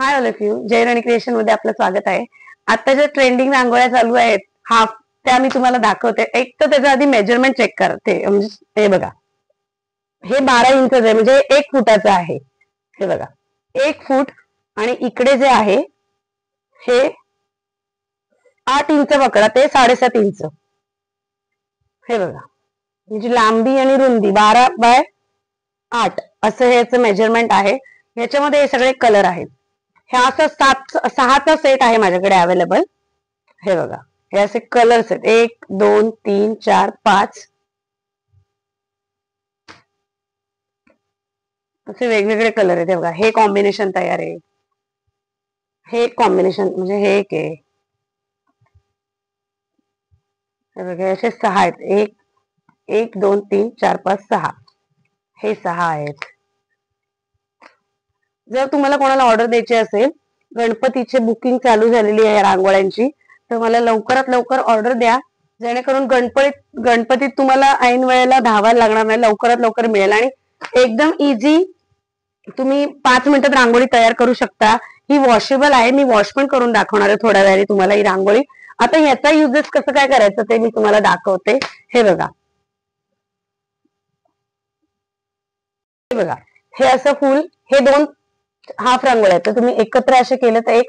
High all of you, Jai Rani creation मध्ये आपलं स्वागत आहे. आता ज्या ट्रेंडिंग रांगोळ्या चालू आहेत हाफ, त्या मी तुम्हाला दाखवते. एक तर त्याच्या आधी मेजरमेंट चेक करते. म्हणजे हे बघा, हे 12 इंच आहे, म्हणजे 1 फुटाचं आहे. हे बघा 1 फूट. आणि इकडे जे आहे हे 8 इंच पकडा, ते 7.5 इंच. हे बघा, म्हणजे लांबी आणि रुंदी 12/8 असं याचं मेजरमेंट आहे. याच्यामध्ये हे सगळे कलर आहेत. हे असं 6चा सेट आहे माझ्याकडे अवेलेबल. हे बघा, हे असे कलर्स आहेत. 1 2 3 4 5 असे वेगवेगळे कलर आहेत. हे बघा, हे कॉम्बिनेशन तयार आहे. हे कॉम्बिनेशन म्हणजे हे एक आहे. हे बघा, असे 6 आहेत. 1 2 3 4 5 6. हे 6 आहेत. जर तुम्हाला कोणाला ऑर्डर द्यायची असेल, गणपतीची बुकिंग चालू झालेली आहे रांगोळ्यांची, तर मला लवकरात लवकर ऑर्डर द्या, जेणेकरून गणपतीत तुम्हाला ऐन वेळेला धावायला लागणार नाही, लवकरात लवकर मिळेल. आणि एकदम इझी, तुम्ही 5 मिनिटात रांगोळी तयार करू शकता. ही वॉशेबल आहे. मी वॉश पण करून दाखवणार आहे थोड्या वेळाने तुम्हाला ही रांगोळी. आता ह्याचा युजेस कसं काय करायचं ते मी तुम्हाला दाखवते. हे बघा, हे बघा, हे असं फुल, हे 2 हाफ रांगोळ्या आहेत. तर तुम्ही एकत्र असे केलं तर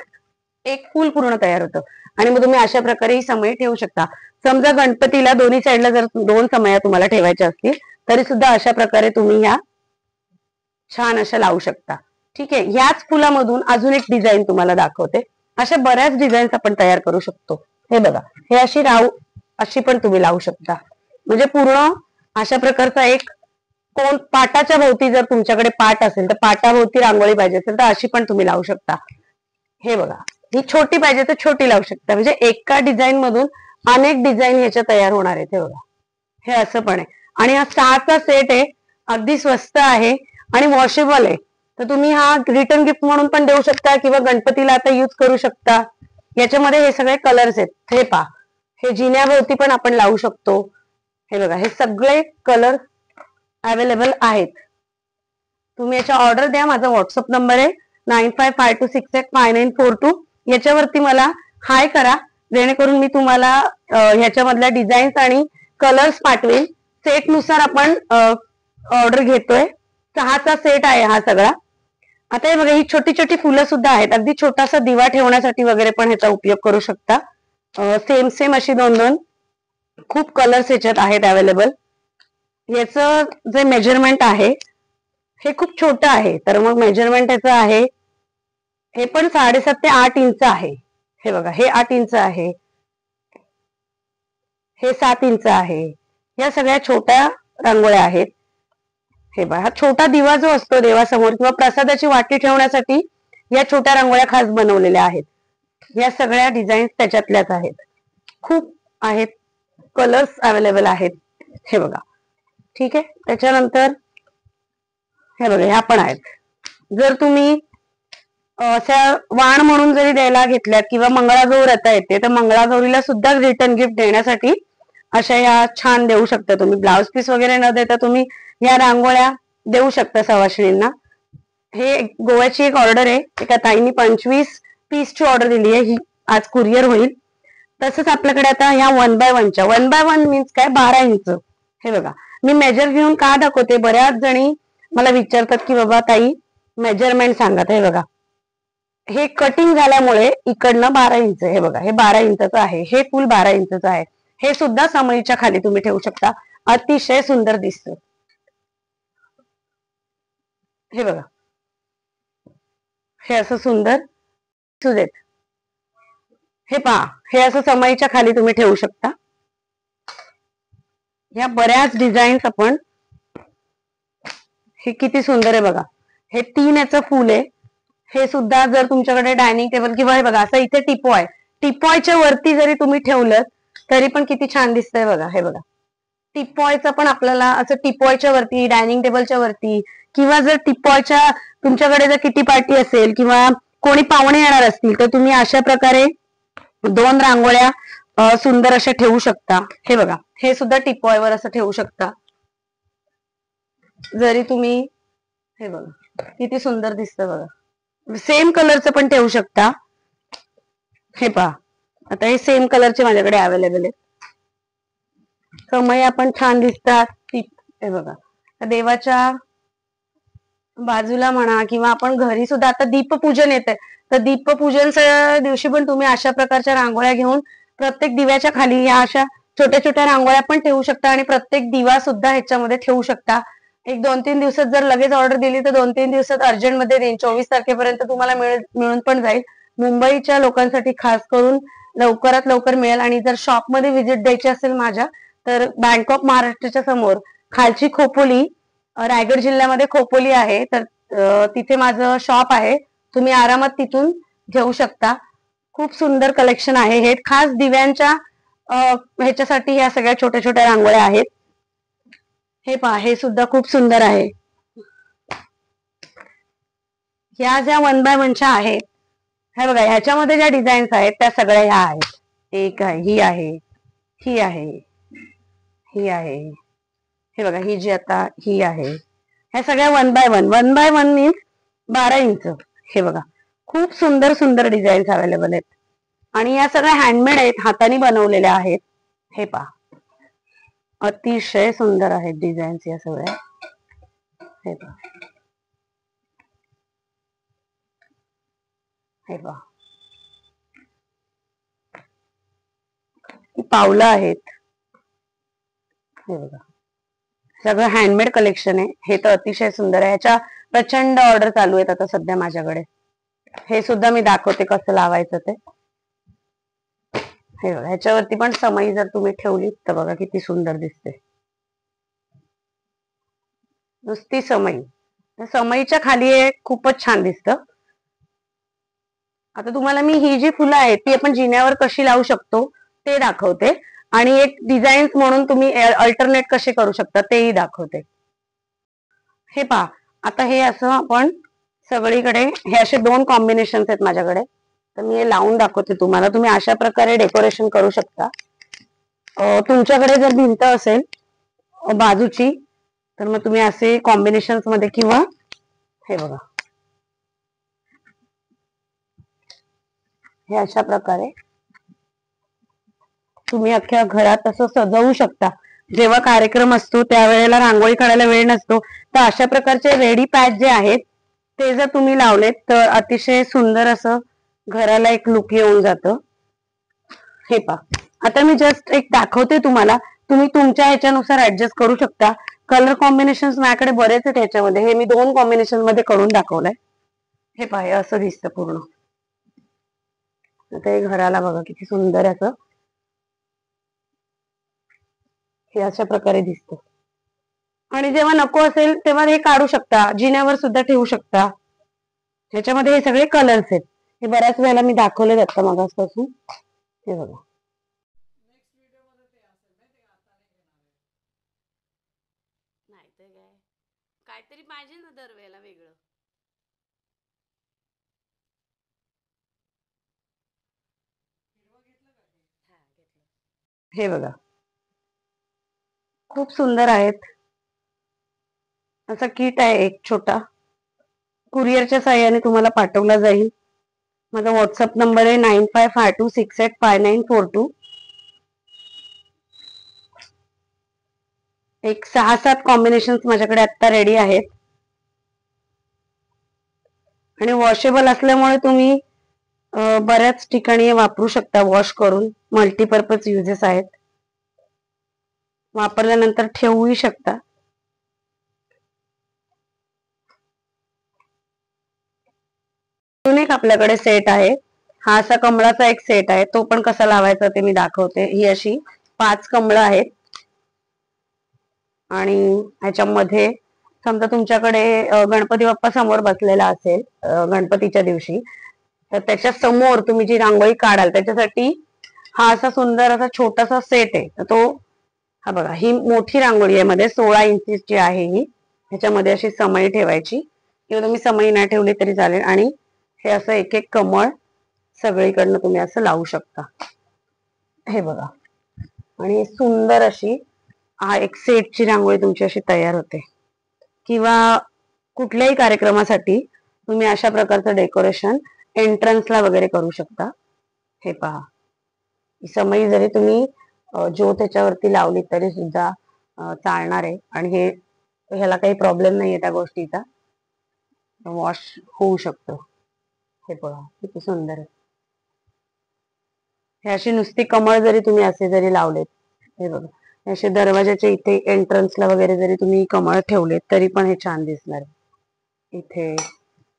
एक फुल पूर्ण तयार होतं. आणि मग तुम्ही अशा प्रकारे ही समई ठेवू शकता. समजा गणपतीला दोन्ही साईडला जर 2 समया तुम्हाला ठेवायच्या असतील, तरी सुद्धा अशा प्रकारे तुम्ही ह्या छान अशा लावू शकता. ठीक आहे. ह्याच फुलामधून अजून एक डिझाईन तुम्हाला दाखवते. अशा बऱ्याच डिझाईन्स आपण तयार करू शकतो. हे बघा, हे अशी पण तुम्ही लावू शकता. म्हणजे पूर्ण अशा प्रकारचा एक कोण पाटाच्या भोवती, जर तुमच्याकडे पाट असेल तर पाटाभोवती रांगोळी पाहिजे असेल तर अशी पण तुम्ही लावू शकता. हे बघा, ही छोटी पाहिजे तर छोटी लावू शकता. म्हणजे एका डिझाईन मधून अनेक डिझाईन ह्याच्या तयार होणार आहेत. हे बघा, हे असं पण आहे. आणि हा 6चा सेट आहे. अगदी स्वस्त आहे आणि वॉशेबल आहे. तर तुम्ही हा रिटर्न गिफ्ट म्हणून पण देऊ शकता किंवा गणपतीला आता यूज करू शकता. याच्यामध्ये हे सगळे कलर्स आहेत. हे पहा, हे जिन्याभोवती पण आपण लावू शकतो. हे बघा, हे सगळे कलर अवेलेबल आहेत. तुम्ही याच्या ऑर्डर द्या. माझा व्हॉट्सअप नंबर आहे 9552685942. याच्यावरती मला हाय करा, जेणेकरून मी तुम्हाला ह्याच्यामधल्या डिझाईन्स आणि कलर्स पाठवेल. सेटनुसार आपण ऑर्डर घेतोय. 6चा सेट आहे हा सगळा. आता हे बघा, ही छोटी छोटी फुलं सुद्धा आहेत. अगदी छोटासा दिवा ठेवण्यासाठी वगैरे पण ह्याचा उपयोग करू शकता. सेम सेम अशी 2-2 खूप कलर्स याच्यात आहेत अवेलेबल. याचं जे मेजरमेंट आहे हे खूप छोटं आहे, तर मग मेजरमेंट याचं आहे हे पण 7.5 ते 8 इंच आहे. हे बघा, हे 8 इंच आहे, हे 7 इंच आहे. या सगळ्या छोट्या रांगोळ्या आहेत. हे बघा, हा छोटा दिवा जो असतो देवासमोर किंवा प्रसादाची वाटी ठेवण्यासाठी या छोट्या रांगोळ्या खास बनवलेल्या आहेत. या सगळ्या डिझाईन्स त्याच्यातल्याच आहेत. खूप आहेत, कलर्स अवेलेबल आहेत. हे बघा, ठीक आहे. त्याच्यानंतर हे बघा, ह्या पण आहेत. जर तुम्ही अशा वाण म्हणून जरी द्यायला घेतल्यात किंवा मंगळागौर आता येते, तर मंगळागौरीला सुद्धा रिटर्न गिफ्ट देण्यासाठी अशा या छान देऊ शकता तुम्ही. ब्लाउज पीस वगैरे न देता तुम्ही या रांगोळ्या देऊ शकता सवाशिणींना. हे गोव्याची एक ऑर्डर आहे. एका ताईंनी 25 पीसची ऑर्डर दिली आहे. ही आज कुरिअर होईल. तसंच आपल्याकडे आता ह्या 1x1च्या 1x1 मीन्स काय, 12 इंच. हे बघा, मी मेजर घेऊन का दाखवते, बऱ्याच जणी मला विचारतात की बाबा ताई मेजरमेंट सांगा. हे बघा, हे कटिंग झाल्यामुळे इकडनं 12 इंच. हे बघा, हे 12 इंचचं आहे. हे फुल 12 इंचचं आहे. हे सुद्धा समईच्या खाली तुम्ही ठेवू शकता. अतिशय सुंदर दिसतं. हे बघा, हे असं सुंदर सुदेत. हे पहा, हे असं समईच्या खाली तुम्ही ठेवू शकता. ह्या बऱ्याच डिझाईन्स आपण, हे किती सुंदर आहे बघा. हे 3 याचं फुल आहे. हे सुद्धा जर तुमच्याकडे डायनिंग टेबल किंवा हे बघा असं इथे टिपॉय, टिपॉयच्या वरती जरी तुम्ही ठेवलं तरी पण किती छान दिसतंय बघा. हे बघा, टिपॉयचं पण आपल्याला असं टिपॉयच्या वरती, डायनिंग टेबलच्या वरती, किंवा जर टिपॉयच्या तुमच्याकडे जर किटी पार्टी असेल किंवा कोणी पाहुणे येणार असतील तर तुम्ही अशा प्रकारे 2 रांगोळ्या सुंदर अशा ठेवू शकता. हे बघा, हे सुद्धा टिपॉयवर असं ठेवू शकता जरी तुम्ही. हे बघा, किती सुंदर दिसतं बघा. सेम कलरचं पण ठेवू शकता. हे पहा, आता हे सेम कलरचे माझ्याकडे अवेलेबल आहेत. समया पण छान दिसतात. हे बघा, देवाच्या बाजूला म्हणा किंवा आपण घरी सुद्धा आता दीपपूजन येत आहे, तर दीपपूजनच्या दिवशी पण तुम्ही अशा प्रकारच्या रांगोळ्या घेऊन प्रत्येक दिव्याच्या खाली या अशा छोट्या छोट्या रांगोळ्या पण ठेवू शकता आणि प्रत्येक दिवा सुद्धा ह्याच्यामध्ये ठेवू शकता. एक 2-3 दिवसात जर लगेच ऑर्डर दिली तर 2-3 दिवसात अर्जंटमध्ये देईन. 24 तारखेपर्यंत तुम्हाला मिळून पण जाईल. मुंबईच्या लोकांसाठी खास करून लवकरात लवकर मिळेल. आणि जर शॉपमध्ये व्हिजिट द्यायची असेल माझ्या, तर बँक ऑफ महाराष्ट्राच्या समोर खालची खोपोली, रायगड जिल्ह्यामध्ये खोपोली आहे, तर तिथे माझं शॉप आहे. तुम्ही आरामात तिथून घेऊ शकता. खूप सुंदर कलेक्शन आहे. हे खास दिव्यांच्या ह्याच्यासाठी ह्या सगळ्या छोट्या छोट्या रांगोळ्या आहेत. हे पहा, हे सुद्धा खूप सुंदर आहे. ह्या ज्या 1 बाय 1च्या आहेत, हे बघा, ह्याच्यामध्ये ज्या डिझाईन्स आहेत त्या सगळ्या ह्या आहेत. एक आहे, ही आहे, ही आहे, ही आहे. हे बघा, ही जी आता ही आहे, ह्या सगळ्या 1 बाय 1. 1 bye 1 means 12 inch. हे बघा, खूप सुंदर सुंदर डिझाईन्स अवेलेबल आहेत आणि या सगळ्या हँडमेड आहेत, हाताने बनवलेल्या आहेत. हे पहा, अतिशय सुंदर आहेत डिझाईन्स या सगळ्या. हे पहा, हे पहा, पावलं आहेत. हे बघा, सगळं हँडमेड कलेक्शन आहे. हे तर अतिशय सुंदर आहे. ह्याच्या प्रचंड ऑर्डर चालू आहेत आता सध्या माझ्याकडे. हे सुद्धा मी दाखवते कसं लावायचं ते. हे बघा, ह्याच्यावरती पण समई जर तुम्ही ठेवली तर बघा किती सुंदर दिसते. नुसती समई, समईच्या खाली खूपच छान दिसतं. आता तुम्हाला मी ही जी फुलं आहेत ती आपण जिन्यावर कशी लावू शकतो ते दाखवते आणि एक डिझाईन्स म्हणून तुम्ही अल्टरनेट कसे करू शकता तेही दाखवते. हे पहा, आता हे असं आपण सगळीकडे हे असे 2 कॉम्बिनेशन आहेत माझ्याकडे, तर मी हे लावून दाखवते तुम्हाला. तुम्ही अशा प्रकारे डेकोरेशन करू शकता. तुमच्याकडे जर भिंत असेल बाजूची, तर मग तुम्ही असे कॉम्बिनेशन मध्ये किंवा हे बघा, हे अशा प्रकारे तुम्ही अख्ख्या घरात असं सजवू शकता. जेव्हा कार्यक्रम असतो त्यावेळेला रांगोळी काढायला वेळ नसतो, तर अशा प्रकारचे रेडी पॅच जे आहेत ते जर तुम्ही लावलेत तर अतिशय सुंदर असं घराला एक लुक येऊन जातं. हे पहा, आता मी जस्ट एक दाखवते तुम्हाला, तुम्ही तुमच्या ह्याच्यानुसार ऍडजस्ट करू शकता. कलर कॉम्बिनेशन माझ्याकडे बरेच आहेत ह्याच्यामध्ये. हे मी 2 कॉम्बिनेशन मध्ये करून दाखवलंय. हे पहा, हे असं दिसतं पूर्ण. आता हे घराला बघा किती सुंदर असं हे अशा प्रकारे दिसतं. आणि जेव्हा नको असेल तेव्हा हे काढू शकता, जिन्यावर सुद्धा ठेवू शकता. ह्याच्यामध्ये हे सगळे कलर्स आहेत. हे बऱ्याच वेळेला मी दाखवले जातं मगासपासून. हे बघा, नाही ते काय, काहीतरी पाहिजे ना दरवेळेला वेगळं. हे बघा, खूप सुंदर आहेत. असा किट आहे एक छोटा, कुरिअरच्या साह्याने तुम्हाला पाठवला जाईल. माझा व्हॉट्सअप नंबर आहे 9552685942. एक 6-7 कॉम्बिनेशन माझ्याकडे आता रेडी आहेत आणि वॉशेबल असल्यामुळे तुम्ही बऱ्याच ठिकाणी वापरू शकता. वॉश करून मल्टीपर्पज युजेस आहेत. वापरल्यानंतर ठेवूही शकता. अजून एक आपल्याकडे सेट आहे. हा असा कमळाचा एक सेट आहे, तो पण कसा लावायचा ते मी दाखवते. ही अशी 5 कमळं आहेत आणि ह्याच्यामध्ये समजा तुमच्याकडे गणपती बाप्पा समोर बसलेला असेल गणपतीच्या दिवशी, तर त्याच्या समोर तुम्ही जी रांगोळी काढाल त्याच्यासाठी हा असा सुंदर असा छोटासा सेट आहे. तर तो हा बघा, ही मोठी रांगोळी आहे, मध्ये 16 इंचची आहे ही. ह्याच्यामध्ये अशी समई ठेवायची किंवा तुम्ही समई नाही ठेवली तरी चालेल आणि हे असं एक एक कमळ सगळीकडनं तुम्ही असं लावू शकता. हे बघा, आणि सुंदर अशी हा एक सेटची रांगोळी तुमची अशी तयार होते. किंवा कुठल्याही कार्यक्रमासाठी तुम्ही अशा प्रकारचं डेकोरेशन एंट्रन्सला वगैरे करू शकता. हे पहा, समई जरी तुम्ही ज्योत त्याच्यावरती लावली तरी सुद्धा चालणार आहे आणि ह्याला काही प्रॉब्लेम नाहीये त्या गोष्टीचा. वॉश होऊ शकतो. हे पहा किती सुंदर आहे. हे अशी नुसती कमळ जरी तुम्ही असे जरी लावलेत, हे बघा असे दरवाजाच्या इथे एंट्रन्सला वगैरे जरी तुम्ही कमळ ठेवलेत तरी पण हे छान दिसणार. इथे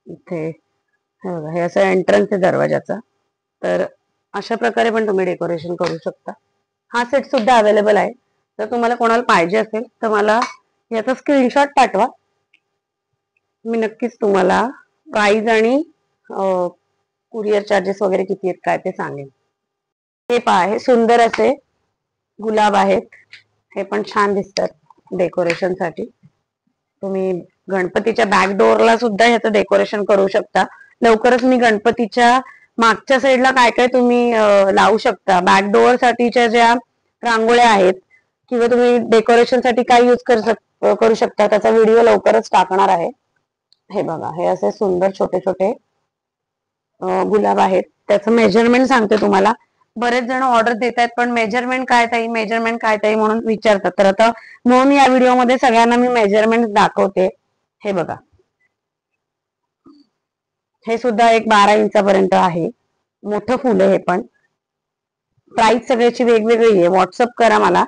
इथे हे बघा, हे असं एंट्रन्स आहे दरवाजाचा. तर अशा प्रकारे पण तुम्ही डेकोरेशन करू शकता. हा सेट सुद्धा अवेलेबल आहे. जर तुम्हाला कोणाला पाहिजे असेल तर मला याचा स्क्रीनशॉट पाठवा. मी नक्कीच तुम्हाला प्राइस आणि कुरिअर चार्जेस वगैरे किती आहेत काय ते सांगेन. हे पहा, हे सुंदर असे गुलाब आहेत. हे पण छान दिसतात डेकोरेशन साठी. तुम्ही गणपतीच्या बॅकडोअरला सुद्धा ह्याचं डेकोरेशन करू शकता. लवकरच मी गणपतीच्या मागच्या साईडला काय काय तुम्ही लावू शकता, बॅकडोअर साठीच्या ज्या रांगोळ्या आहेत किंवा तुम्ही डेकोरेशन साठी काय यूज करू शकता त्याचा व्हिडिओ लवकरच टाकणार आहे. हे बघा, हे असे सुंदर छोटे छोटे गुलाब आहेत. त्याचं मेजरमेंट सांगते तुम्हाला. बरेच जण ऑर्डर देत आहेत पण मेजरमेंट काय ताई म्हणून विचारतात. तर आता म्हणून या व्हिडिओमध्ये सगळ्यांना मी मेजरमेंट दाखवते. हे बघा, हे सुद्धा एक 12 इंचापर्यंत आहे. मोठं फुल आहे हे पण. प्राइस सगळ्याची वेगवेगळी आहे. व्हॉट्सअप करा मला,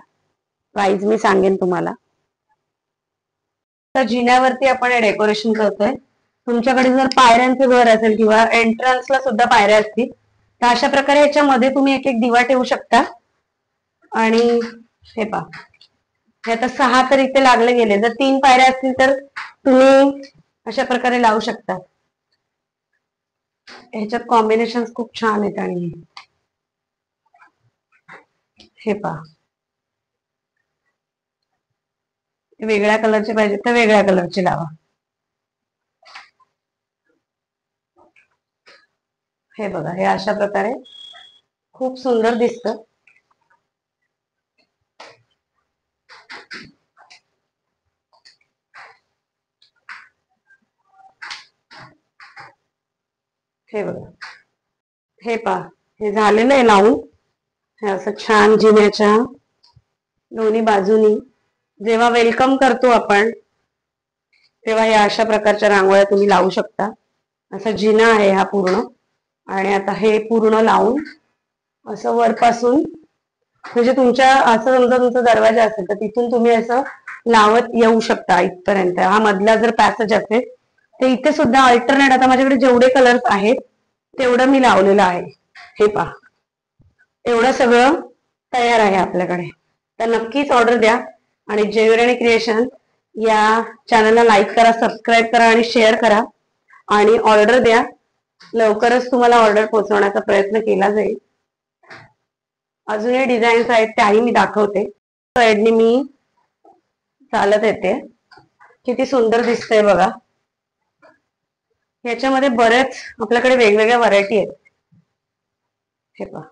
प्राइस मी सांगेन तुम्हाला. तर जिन्यावरती आपण हे डेकोरेशन करतोय. तुमच्याकडे जर पायऱ्यांचं घर असेल किंवा एंट्रन्सला सुद्धा पायऱ्या असतील तर अशा प्रकारे याच्यामध्ये तुम्ही एक एक दिवा ठेवू शकता. आणि हे पहा, हे आता 6 तर इथे लागले गेले. जर 3 पायऱ्या असतील तर तुम्ही अशा प्रकारे लावू शकता. ह्याच्यात कॉम्बिनेशन खूप छान आहेत. आणि हे पहा, वेगळ्या कलरचे पाहिजे तर वेगळ्या कलरचे लावा. हे बघा, हे अशा प्रकारे खूप सुंदर दिसतं. हे बघा, हे पहा, हे झालेलं आहे लावून. हे असं छान जिन्याच्या दोन्ही बाजूनी जेव्हा वेलकम करतो आपण तेव्हा या अशा प्रकारच्या रांगोळ्या तुम्ही लावू शकता. असा जिना आहे हा पूर्ण. आणि आता हे पूर्ण लावून असं वरपासून, म्हणजे तुमच्या असं समजा तुमचा दरवाजा असेल तर तिथून तुम्ही असं लावत येऊ शकता इथपर्यंत. हा मधला जर पॅसेज असेल तर इथे सुद्धा अल्टरनेट आता माझ्याकडे जेवढे कलर्स आहेत तेवढं मी लावलेलं आहे. हे पहा, एवढं सगळं तयार आहे आपल्याकडे. तर नक्कीच ऑर्डर द्या. आणि ज्वेलरी क्रिएशन या चॅनलला लाईक करा, सबस्क्राईब करा आणि शेअर करा. आणि ऑर्डर द्या. लवकरच तुम्हाला ऑर्डर पोहोचवण्याचा प्रयत्न केला जाईल. अजूनही डिझाईन्स आहेत त्याही मी दाखवते. साईडनी मी चालत येते. किती सुंदर दिसतंय बघा. याच्यामध्ये बरेच आपल्याकडे वेगवेगळ्या व्हरायटी आहेत. हे पहा,